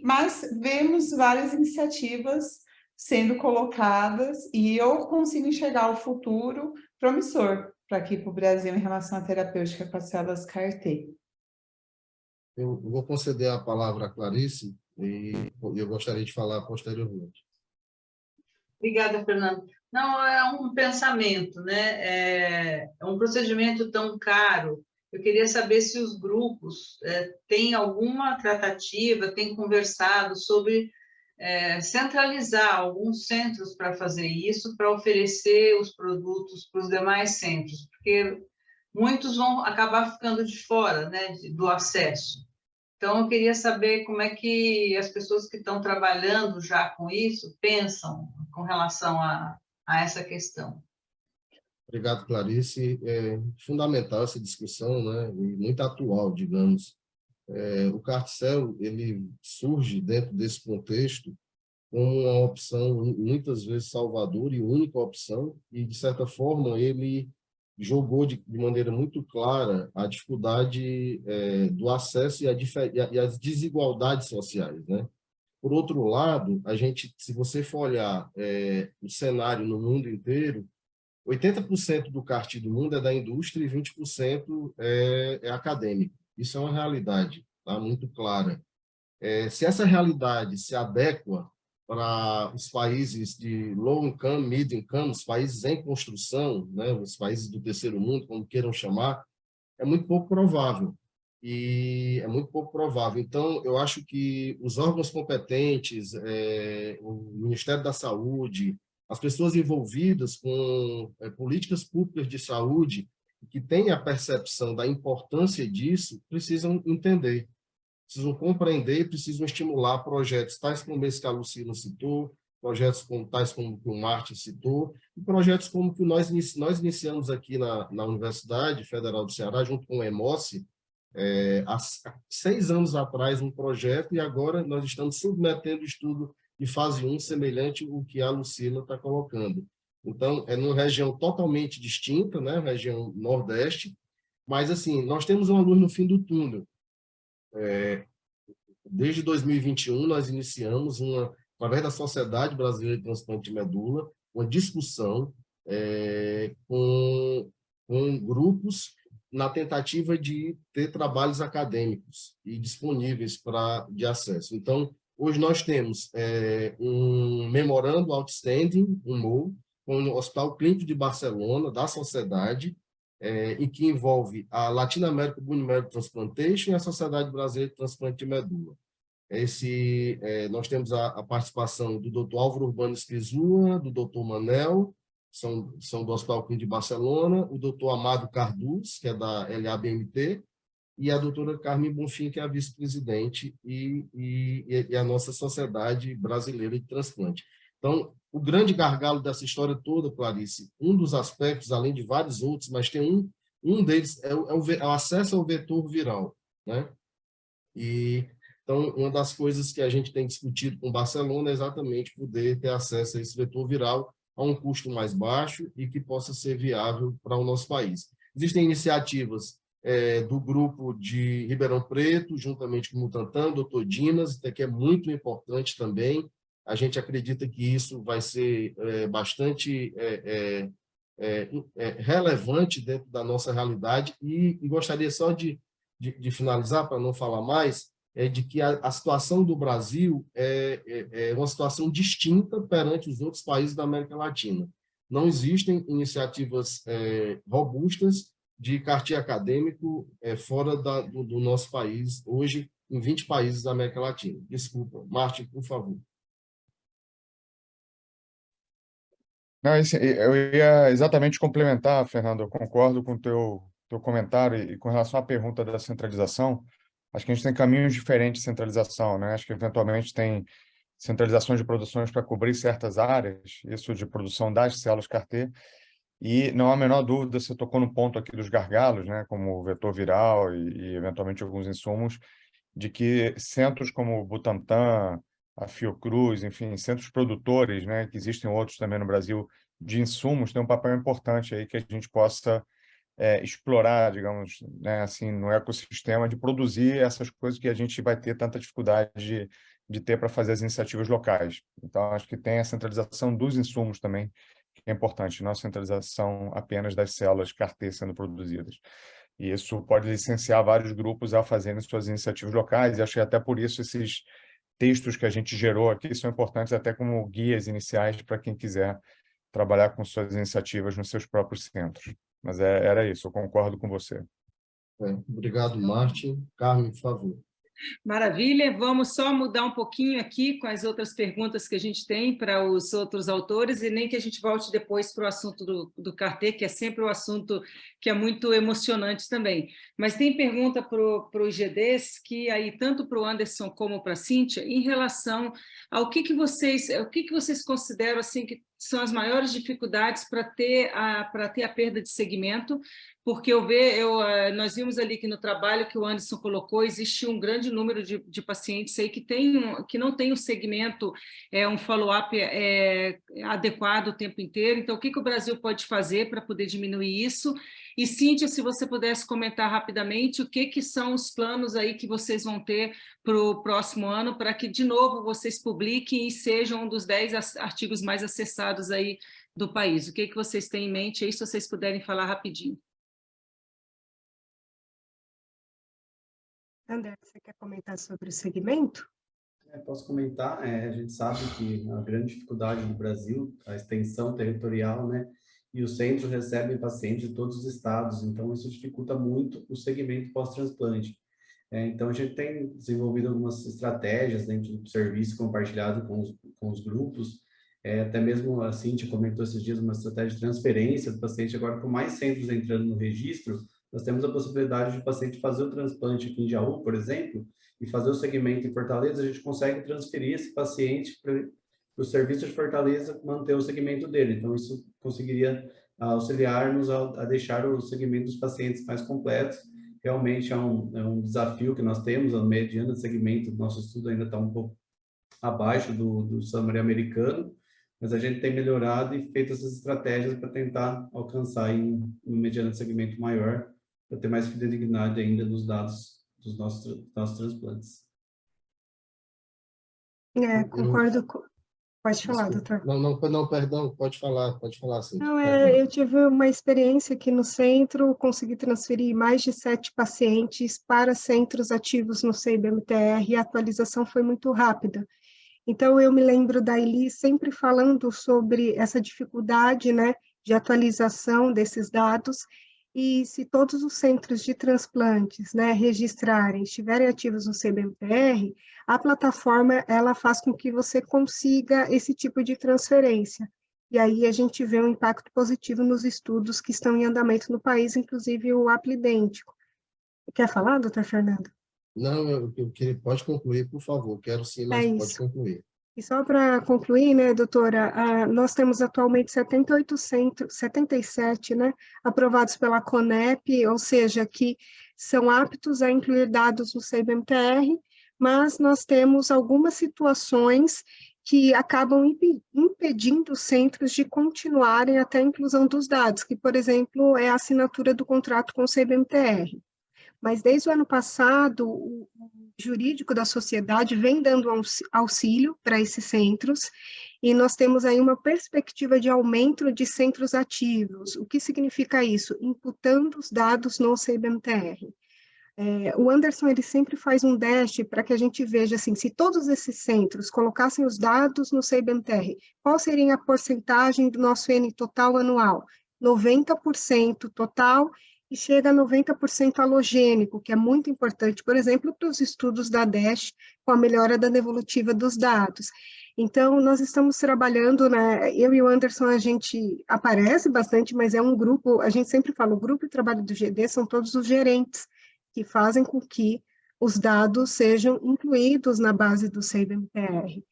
mas vemos várias iniciativas sendo colocadas e eu consigo enxergar o futuro promissor para aqui para o Brasil em relação à terapêutica com as células CAR-T. Eu vou conceder a palavra à Clarice e eu gostaria de falar posteriormente. Obrigada, Fernando. Não, é um pensamento, né? É um procedimento tão caro. Eu queria saber se os grupos têm alguma tratativa, têm conversado sobre centralizar alguns centros para fazer isso, para oferecer os produtos para os demais centros, porque muitos vão acabar ficando de fora, né, do acesso. Então, eu queria saber como é que as pessoas que estão trabalhando já com isso pensam com relação a essa questão. Obrigado, Clarice. É fundamental essa discussão, né, e muito atual, digamos. O CAR-T-cell, ele surge dentro desse contexto como uma opção, muitas vezes, salvadora e única opção, e, de certa forma, ele jogou de maneira muito clara a dificuldade do acesso e as desigualdades sociais, né? Por outro lado, se você for olhar o cenário no mundo inteiro, 80% do CAR-T do mundo é da indústria e 20% é acadêmico. Isso é uma realidade, tá? Muito clara. Se essa realidade se adequa para os países de low income, medium income, os países em construção, né, os países do terceiro mundo, como queiram chamar, é muito pouco provável. E é muito pouco provável. Então, eu acho que os órgãos competentes, o Ministério da Saúde, as pessoas envolvidas com políticas públicas de saúde, que têm a percepção da importância disso, precisam entender, precisam compreender, precisam estimular projetos tais como esse que a Lucila citou, projetos tais como que o Martin citou, e projetos como que nós iniciamos aqui na Universidade Federal do Ceará, junto com o EMOSSE, há 6 anos atrás, um projeto, e agora nós estamos submetendo estudo de fase 1, semelhante ao que a Lucila está colocando. Então, é numa região totalmente distinta, né, região Nordeste, mas, assim, nós temos uma luz no fim do túnel. Desde 2021, nós iniciamos, através da Sociedade Brasileira de Transplante de Medula, uma discussão com grupos na tentativa de ter trabalhos acadêmicos e disponíveis de acesso. Então, hoje nós temos um memorando outstanding, um MOU, com o Hospital Clínico de Barcelona, da Sociedade, e que envolve a Latin American Bone Marrow Transplantation e a Sociedade Brasileira de Transplante de Medula. Nós temos a participação do Dr. Álvaro Urbano Esquizua, do Dr. Manel, são do Hospital Clínico de Barcelona, o Dr. Amado Carduz, que é da LABMT, e a doutora Carmen Bonfim, que é a vice-presidente, e a nossa Sociedade Brasileira de Transplante. Então, o grande gargalo dessa história toda, Clarice, um dos aspectos, além de vários outros, mas tem um deles, é o acesso ao vetor viral, né? Então, uma das coisas que a gente tem discutido com Barcelona é exatamente poder ter acesso a esse vetor viral a um custo mais baixo e que possa ser viável para o nosso país. Existem iniciativas do grupo de Ribeirão Preto, juntamente com o Butantan, doutor Dinas, que é muito importante também. A gente acredita que isso vai ser bastante relevante dentro da nossa realidade e gostaria só de finalizar, para não falar mais, de que a situação do Brasil é uma situação distinta perante os outros países da América Latina. Não existem iniciativas robustas de cartilha acadêmico fora do nosso país, hoje, em 20 países da América Latina. Desculpa. Martin, por favor. Não, eu ia exatamente complementar, Fernando, eu concordo com o teu comentário e com relação à pergunta da centralização. Acho que a gente tem caminhos diferentes de centralização, né? Acho que, eventualmente, tem centralizações de produções para cobrir certas áreas, isso de produção das células CAR-T, e não há a menor dúvida, você tocou no ponto aqui dos gargalos, né? Como o vetor viral e eventualmente, alguns insumos, de que centros como o Butantan, a Fiocruz, enfim, centros produtores, né? Que existem outros também no Brasil, de insumos, tem um papel importante aí que a gente possa explorar, digamos, né, assim, no ecossistema, de produzir essas coisas que a gente vai ter tanta dificuldade de ter para fazer as iniciativas locais. Então, acho que tem a centralização dos insumos também, que é importante, não a centralização apenas das células CAR-T sendo produzidas. E isso pode licenciar vários grupos a fazerem suas iniciativas locais, e acho que até por isso esses textos que a gente gerou aqui são importantes até como guias iniciais para quem quiser trabalhar com suas iniciativas nos seus próprios centros. Mas era isso, eu concordo com você. Obrigado, Martin. Carmen, por favor. Maravilha, vamos só mudar um pouquinho aqui com as outras perguntas que a gente tem para os outros autores, e nem que a gente volte depois para o assunto do CAR-T, que é sempre um assunto que é muito emocionante também. Mas tem pergunta para os GDs, que aí tanto para o Anderson como para a Cíntia, em relação ao que vocês consideram assim, que são as maiores dificuldades para ter a perda de segmento, porque nós vimos ali que no trabalho que o Anderson colocou, existe um grande número de pacientes aí que não tem um segmento, um follow-up adequado o tempo inteiro. Então, o que o Brasil pode fazer para poder diminuir isso? E, Cíntia, se você pudesse comentar rapidamente o que são os planos aí que vocês vão ter para o próximo ano, para que, de novo, vocês publiquem e sejam um dos 10 artigos mais acessados aí do país. O que vocês têm em mente aí, se vocês puderem falar rapidinho? André, você quer comentar sobre o segmento? Posso comentar, a gente sabe que a grande dificuldade no Brasil, a extensão territorial, né, e os centros recebem pacientes de todos os estados, então isso dificulta muito o segmento pós-transplante. Então a gente tem desenvolvido algumas estratégias dentro do serviço compartilhado com os grupos, até mesmo a Cíntia comentou esses dias uma estratégia de transferência do paciente. Agora, com mais centros entrando no registro, nós temos a possibilidade de o paciente fazer o transplante aqui em Jaú, por exemplo, e fazer o segmento em Fortaleza. A gente consegue transferir esse paciente para o serviço de Fortaleza manter o segmento dele. Então, isso conseguiria auxiliar-nos a deixar o segmento dos pacientes mais completos. Realmente é um desafio que nós temos. A mediana de segmento do nosso estudo ainda está um pouco abaixo do summary americano, mas a gente tem melhorado e feito essas estratégias para tentar alcançar um mediano de segmento maior, para ter mais fidelidade ainda nos dados dos nossos transplantes. Concordo com... Pode falar, doutor. Não, perdão, pode falar sim. Não, eu tive uma experiência aqui no centro, consegui transferir mais de 7 pacientes para centros ativos no CIBMTR e a atualização foi muito rápida. Então, eu me lembro da Eli sempre falando sobre essa dificuldade, né, de atualização desses dados, e se todos os centros de transplantes, né, registrarem, estiverem ativos no CIBMTR, a plataforma, ela faz com que você consiga esse tipo de transferência. E aí a gente vê um impacto positivo nos estudos que estão em andamento no país, inclusive o aplidêntico. Quer falar, doutor Fernando? Não, eu queria, pode concluir, por favor. Quero sim, mas pode concluir. E só para concluir, né, doutora, nós temos atualmente 77, né, aprovados pela CONEP, ou seja, que são aptos a incluir dados no CIBMTR, mas nós temos algumas situações que acabam impedindo os centros de continuarem até a inclusão dos dados, que, por exemplo, é a assinatura do contrato com o CIBMTR. Mas desde o ano passado, o jurídico da sociedade vem dando auxílio para esses centros, e nós temos aí uma perspectiva de aumento de centros ativos. O que significa isso? Imputando os dados no CIBMTR. O Anderson, ele sempre faz um dash para que a gente veja, assim, se todos esses centros colocassem os dados no CIBMTR, qual seria a porcentagem do nosso N total anual? 90% total, e chega a 90% halogênico, que é muito importante, por exemplo, para os estudos da DASH, com a melhora da devolutiva dos dados. Então, nós estamos trabalhando, né, eu e o Anderson, a gente aparece bastante, mas é um grupo, a gente sempre fala, o grupo de trabalho do GD são todos os gerentes, que fazem com que os dados sejam incluídos na base do CIBMTR.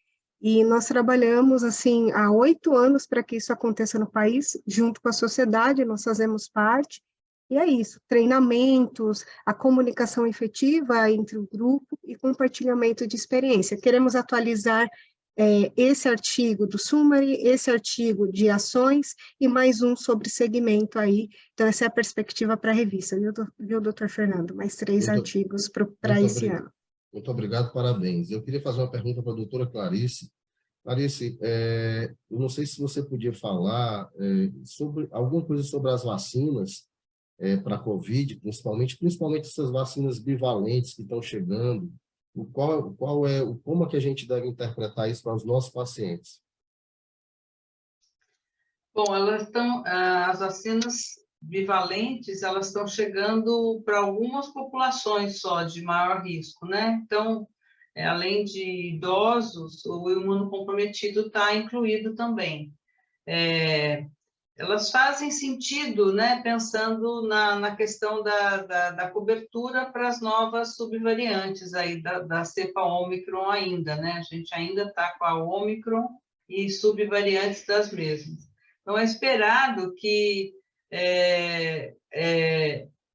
E nós trabalhamos, assim, há 8 anos para que isso aconteça no país, junto com a sociedade, nós fazemos parte. E é isso, treinamentos, a comunicação efetiva entre o grupo e compartilhamento de experiência. Queremos atualizar esse artigo do summary, esse artigo de ações e mais um sobre segmento aí. Então, essa é a perspectiva para a revista, viu, doutor Fernando? Mais 3 artigos para esse ano. Muito obrigado, parabéns. Eu queria fazer uma pergunta para a doutora Clarice. Clarice, eu não sei se você podia falar sobre alguma coisa sobre as vacinas, para a COVID, principalmente essas vacinas bivalentes que estão chegando, como é que a gente deve interpretar isso para os nossos pacientes? Bom, as vacinas bivalentes, elas estão chegando para algumas populações só de maior risco, né? Então, além de idosos, o imunocomprometido está incluído também. Elas fazem sentido, né, pensando na questão da cobertura para as novas subvariantes aí da cepa Ômicron ainda, né? A gente ainda está com a Ômicron e subvariantes das mesmas. Então, é esperado que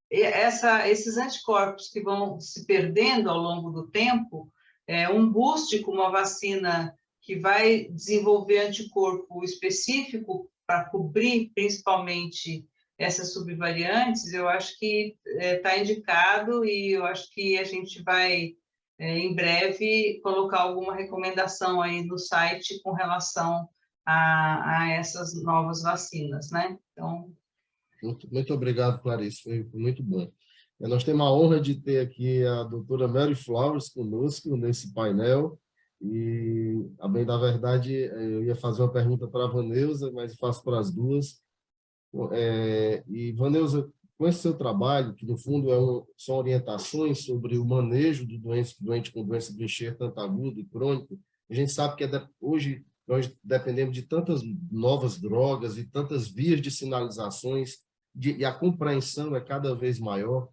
esses anticorpos que vão se perdendo ao longo do tempo, um boost com uma vacina que vai desenvolver anticorpo específico para cobrir principalmente essas subvariantes, eu acho que está indicado, e eu acho que a gente vai, em breve, colocar alguma recomendação aí no site com relação a essas novas vacinas, né? Então... Muito obrigado, Clarice, foi muito bom. Nós temos a honra de ter aqui a doutora Mary Flowers conosco nesse painel, e, a bem da verdade, eu ia fazer uma pergunta para a Vaneusa, mas faço para as duas. E, Vaneusa, com esse seu trabalho, que no fundo são orientações sobre o manejo do doente com doença do enxerto, tanto agudo e crônico, a gente sabe que hoje nós dependemos de tantas novas drogas e tantas vias de sinalizações, e a compreensão é cada vez maior.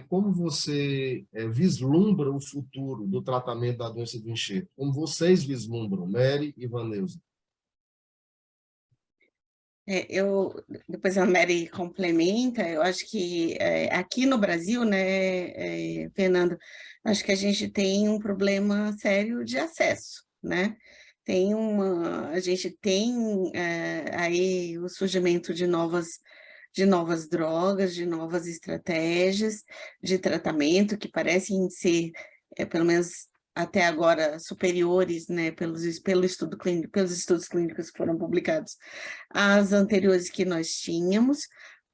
Como você vislumbra o futuro do tratamento da doença do enxerto? Como vocês vislumbram, Mary e Vaneusa? Depois a Mary complementa. Eu acho que aqui no Brasil, né, Fernando, acho que a gente tem um problema sério de acesso, né? A gente tem aí o surgimento de novas drogas, de novas estratégias de tratamento que parecem ser, pelo menos até agora, superiores, né, pelos estudos clínicos que foram publicados às anteriores que nós tínhamos,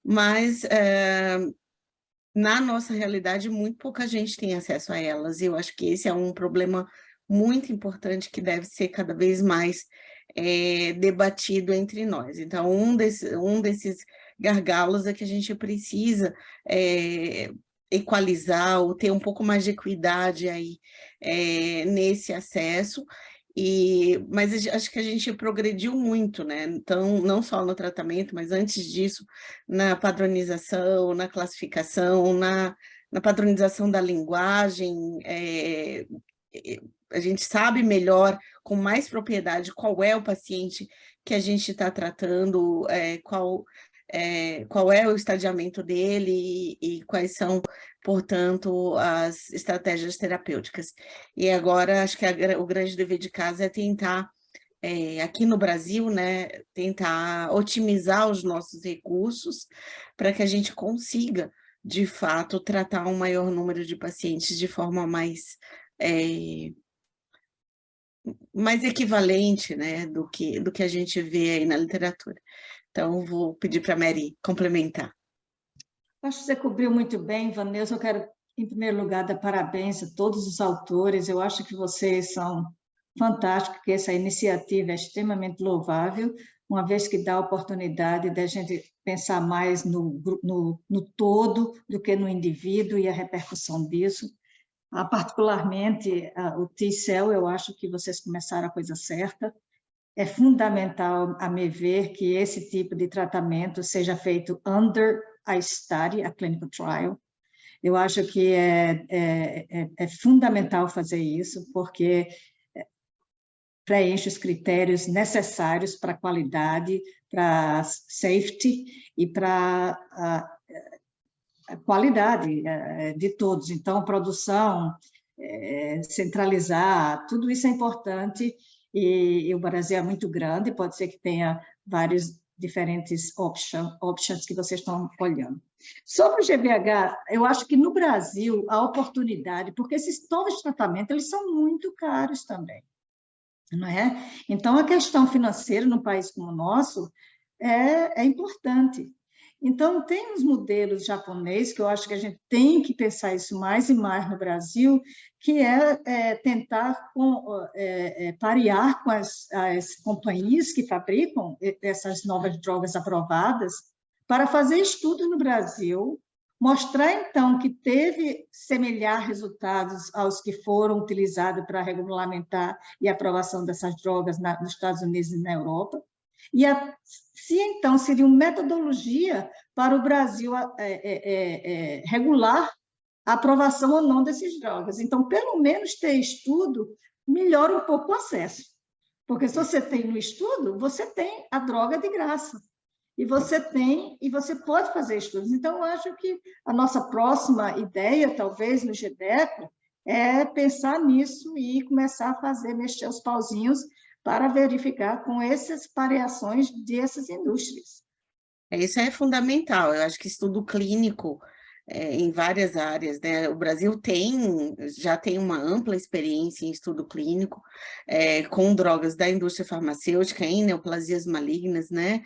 mas na nossa realidade muito pouca gente tem acesso a elas, e eu acho que esse é um problema muito importante que deve ser cada vez mais debatido entre nós. Então, um desses gargalos é que a gente precisa equalizar ou ter um pouco mais de equidade aí nesse acesso, mas acho que a gente progrediu muito, né? Então, não só no tratamento, mas antes disso, na padronização, na classificação, na padronização da linguagem. A gente sabe melhor, com mais propriedade, qual é o paciente que a gente está tratando, qual é o estadiamento dele e quais são, portanto, as estratégias terapêuticas. E agora, acho que o grande dever de casa é tentar, aqui no Brasil, né, tentar otimizar os nossos recursos para que a gente consiga, de fato, tratar um maior número de pacientes de forma mais equivalente, né, do que a gente vê aí na literatura. Então, vou pedir para a Mary complementar. Acho que você cobriu muito bem, Vaneusa. Eu quero, em primeiro lugar, dar parabéns a todos os autores. Eu acho que vocês são fantásticos, que essa iniciativa é extremamente louvável, uma vez que dá a oportunidade da gente pensar mais no todo do que no indivíduo e a repercussão disso. Particularmente, o T-Cell, eu acho que vocês começaram a coisa certa. É fundamental, a me ver, que esse tipo de tratamento seja feito under a study, a clinical trial. Eu acho que é fundamental fazer isso, porque preenche os critérios necessários para qualidade, para safety e para a qualidade de todos. Então, produção, centralizar, tudo isso é importante, e o Brasil é muito grande, pode ser que tenha vários diferentes options que vocês estão olhando. Sobre o GBH, eu acho que no Brasil a oportunidade, porque esses novos tratamentos, eles são muito caros também, não é? Então, a questão financeira num país como o nosso é importante. Então, tem uns modelos japoneses que eu acho que a gente tem que pensar isso mais e mais no Brasil, que é tentar parear com as companhias que fabricam essas novas drogas aprovadas, para fazer estudo no Brasil, mostrar, então, que teve semelhar resultados aos que foram utilizados para regulamentar e aprovação dessas drogas nos Estados Unidos e na Europa, e se então seria uma metodologia para o Brasil regular a aprovação ou não dessas drogas. Então, pelo menos ter estudo melhora um pouco o acesso, porque se você tem no estudo, você tem a droga de graça, e você pode fazer estudos. Então, eu acho que a nossa próxima ideia, talvez, no GDECO, é pensar nisso e começar a mexer os pauzinhos para verificar com essas pareações dessas indústrias. Isso é fundamental. Eu acho que estudo clínico em várias áreas, né? O Brasil já tem uma ampla experiência em estudo clínico com drogas da indústria farmacêutica em neoplasias malignas, né?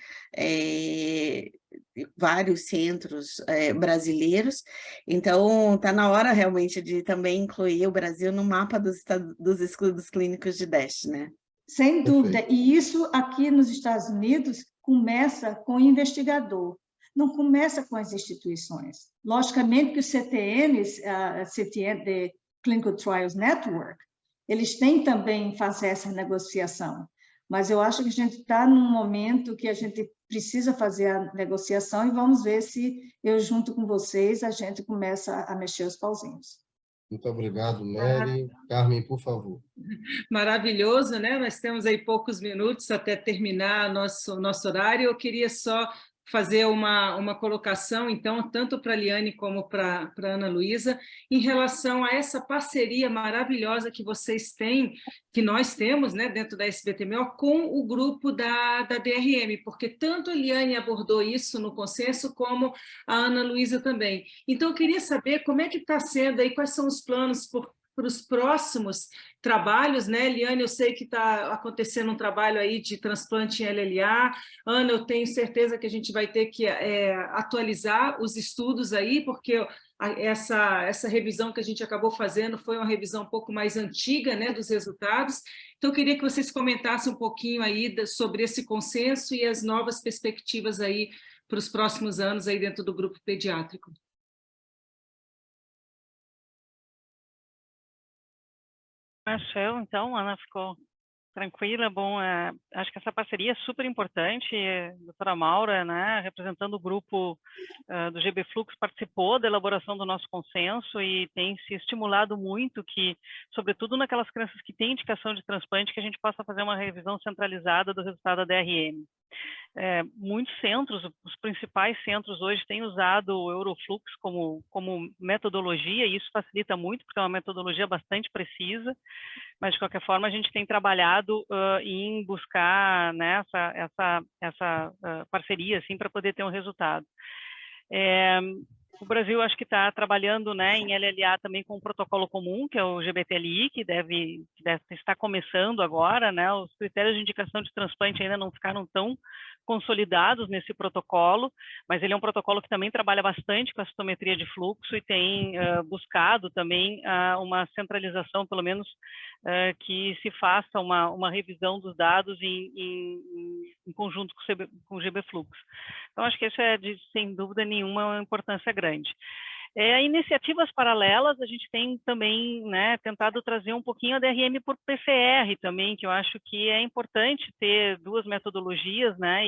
vários centros brasileiros, então está na hora realmente de também incluir o Brasil no mapa dos estudos clínicos de DEST, né? Sem dúvida, e isso aqui nos Estados Unidos começa com o investigador, não começa com as instituições. Logicamente que os CTNs, a CTN, The Clinical Trials Network, eles têm também que fazer essa negociação, mas eu acho que a gente está num momento que a gente precisa fazer a negociação e vamos ver se eu, junto com vocês, a gente começa a mexer os pauzinhos. Muito obrigado, Mary. Carmen, por favor. Maravilhoso, né? Nós temos aí poucos minutos até terminar nosso horário. Eu queria só fazer uma colocação, então, tanto para a Liane como para a Ana Luísa, em relação a essa parceria maravilhosa que vocês têm, que nós temos, né, dentro da SBTMO, com o grupo da DRM, porque tanto a Liane abordou isso no consenso, como a Ana Luísa também. Então, eu queria saber como é que está sendo aí, quais são os planos para os próximos trabalhos, né? Liane, eu sei que está acontecendo um trabalho aí de transplante em LLA. Ana, eu tenho certeza que a gente vai ter que atualizar os estudos aí, porque essa revisão que a gente acabou fazendo foi uma revisão um pouco mais antiga, né, dos resultados. Então, eu queria que vocês comentassem um pouquinho aí sobre esse consenso e as novas perspectivas aí para os próximos anos aí dentro do grupo pediátrico. Acho eu, então, a Ana ficou tranquila. Bom, acho que essa parceria é super importante. A doutora Maura, né, representando o grupo do GB Flux, participou da elaboração do nosso consenso e tem se estimulado muito que, sobretudo naquelas crianças que têm indicação de transplante, que a gente possa fazer uma revisão centralizada do resultado da DRM. Muitos centros, os principais centros hoje têm usado o Euroflux como metodologia, e isso facilita muito, porque é uma metodologia bastante precisa, mas de qualquer forma a gente tem trabalhado em buscar, né, essa parceria assim, para poder ter um resultado. O Brasil acho que está trabalhando, né, em LLA também com um protocolo comum, que é o GBTLI, que deve estar começando agora, né? Os critérios de indicação de transplante ainda não ficaram tão consolidados nesse protocolo, mas ele é um protocolo que também trabalha bastante com a citometria de fluxo e tem buscado também uma centralização, pelo menos que se faça uma revisão dos dados em conjunto com o GB Flux. Então, acho que isso é, sem dúvida nenhuma, uma importância grande. Iniciativas paralelas, a gente tem também, né, tentado trazer um pouquinho a DRM por PCR também, que eu acho que é importante ter duas metodologias, né,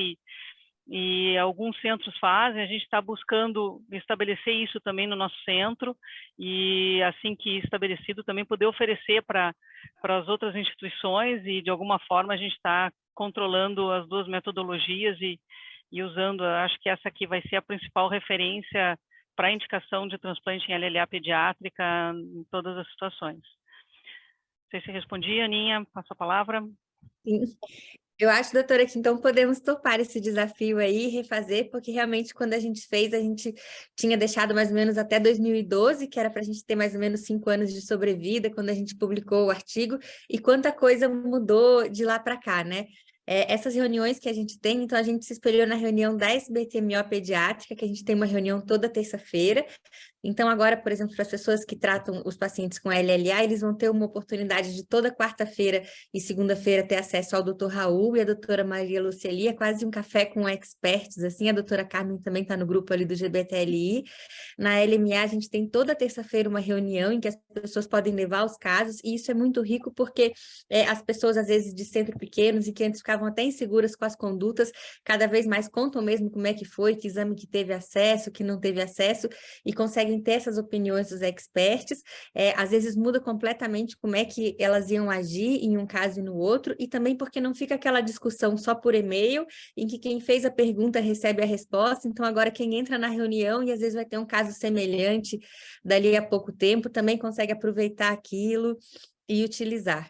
e alguns centros fazem, a gente está buscando estabelecer isso também no nosso centro, e assim que estabelecido também poder oferecer para as outras instituições, e de alguma forma a gente está controlando as duas metodologias e usando, acho que essa aqui vai ser a principal referência para a indicação de transplante em LLA pediátrica em todas as situações. Não sei se respondi, Aninha, passo a palavra. Sim. Eu acho, doutora, que então podemos topar esse desafio aí, refazer, porque realmente quando a gente fez, a gente tinha deixado mais ou menos até 2012, que era para a gente ter mais ou menos 5 anos de sobrevida, quando a gente publicou o artigo, e quanta coisa mudou de lá para cá, né? Essas reuniões que a gente tem, então a gente se espelhou na reunião da SBTMO pediátrica, que a gente tem uma reunião toda terça-feira. Então agora, por exemplo, para as pessoas que tratam os pacientes com LLA, eles vão ter uma oportunidade de toda quarta-feira e segunda-feira ter acesso ao Dr. Raul e a doutora Maria Luceli, é quase um café com experts, assim, a doutora Carmen também está no grupo ali do GBTLI. Na LMA a gente tem toda terça-feira uma reunião em que as pessoas podem levar os casos, e isso é muito rico porque as pessoas, às vezes, de centros pequenos e que antes ficavam até inseguras com as condutas, cada vez mais contam mesmo como é que foi, que exame que teve acesso, que não teve acesso, e conseguem ter essas opiniões dos experts. Às vezes muda completamente como é que elas iam agir em um caso e no outro, e também porque não fica aquela discussão só por e-mail, em que quem fez a pergunta recebe a resposta. Então agora quem entra na reunião e às vezes vai ter um caso semelhante dali a pouco tempo, também consegue aproveitar aquilo e utilizar.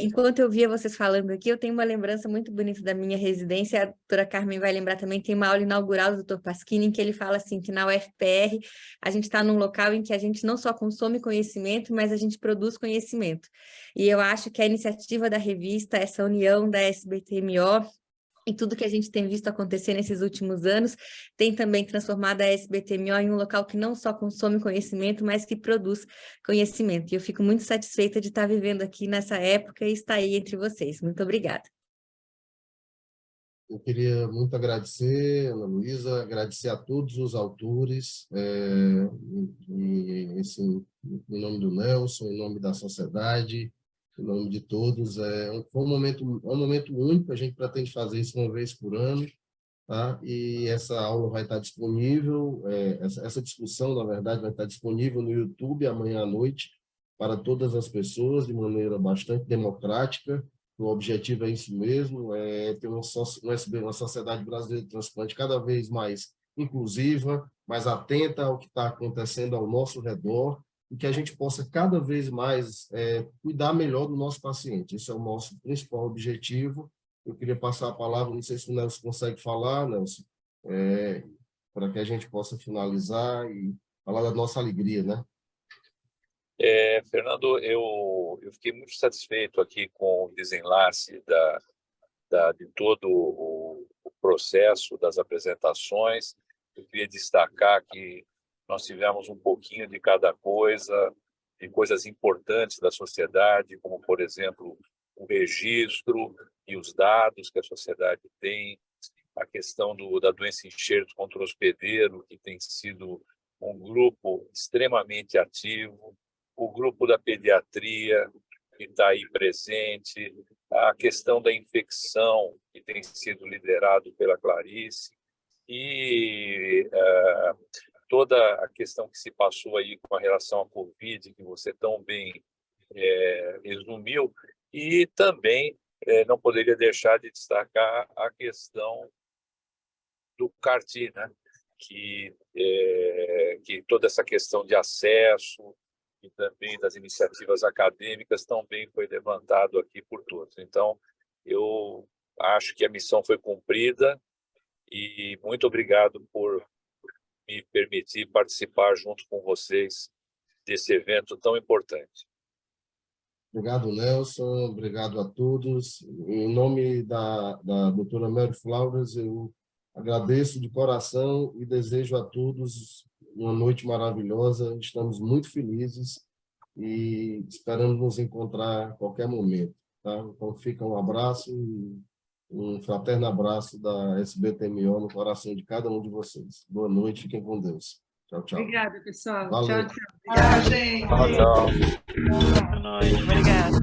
Enquanto eu via vocês falando aqui, eu tenho uma lembrança muito bonita da minha residência, a doutora Carmen vai lembrar também, tem uma aula inaugural do doutor Pasquini, em que ele fala assim, que na UFPR a gente está num local em que a gente não só consome conhecimento, mas a gente produz conhecimento. E eu acho que a iniciativa da revista, essa união da SBTMO, e tudo que a gente tem visto acontecer nesses últimos anos tem também transformado a SBTMO em um local que não só consome conhecimento, mas que produz conhecimento. E eu fico muito satisfeita de estar vivendo aqui nessa época e estar aí entre vocês. Muito obrigada. Eu queria muito agradecer, Ana Luísa, agradecer a todos os autores, em nome do Nelson, em nome da sociedade, em nome de todos. Foi um momento único, a gente pretende fazer isso uma vez por ano, tá? E essa aula vai estar disponível, essa discussão, na verdade, vai estar disponível no YouTube amanhã à noite para todas as pessoas, de maneira bastante democrática. O objetivo é isso mesmo, ter uma sociedade brasileira de transplante cada vez mais inclusiva, mais atenta ao que está acontecendo ao nosso redor, e que a gente possa cada vez mais cuidar melhor do nosso paciente. Esse é o nosso principal objetivo. Eu queria passar a palavra, não sei se o Nelson consegue falar, Nelson, para que a gente possa finalizar e falar da nossa alegria, né? Fernando, eu fiquei muito satisfeito aqui com o desenlace de todo o processo das apresentações. Eu queria destacar que nós tivemos um pouquinho de cada coisa, de coisas importantes da sociedade, como, por exemplo, o registro e os dados que a sociedade tem, a questão da doença enxerto contra o hospedeiro, que tem sido um grupo extremamente ativo, o grupo da pediatria, que está aí presente, a questão da infecção, que tem sido liderado pela Clarice, e toda a questão que se passou aí com a relação à Covid, que você tão bem resumiu, e também não poderia deixar de destacar a questão do CAR-T, né? Que toda essa questão de acesso e também das iniciativas acadêmicas também foi levantado aqui por todos. Então, eu acho que a missão foi cumprida e muito obrigado por me permitir participar junto com vocês desse evento tão importante. Obrigado, Nelson. Obrigado a todos. Em nome da doutora Mary Flowers, eu agradeço de coração e desejo a todos uma noite maravilhosa. Estamos muito felizes e esperamos nos encontrar a qualquer momento. Tá? Então, fica um abraço e um fraterno abraço da SBTMO no coração de cada um de vocês. Boa noite, fiquem com Deus. Tchau, tchau. Obrigada, pessoal. Valeu. Tchau, tchau. Tchau, gente. Tchau. Boa noite, obrigada.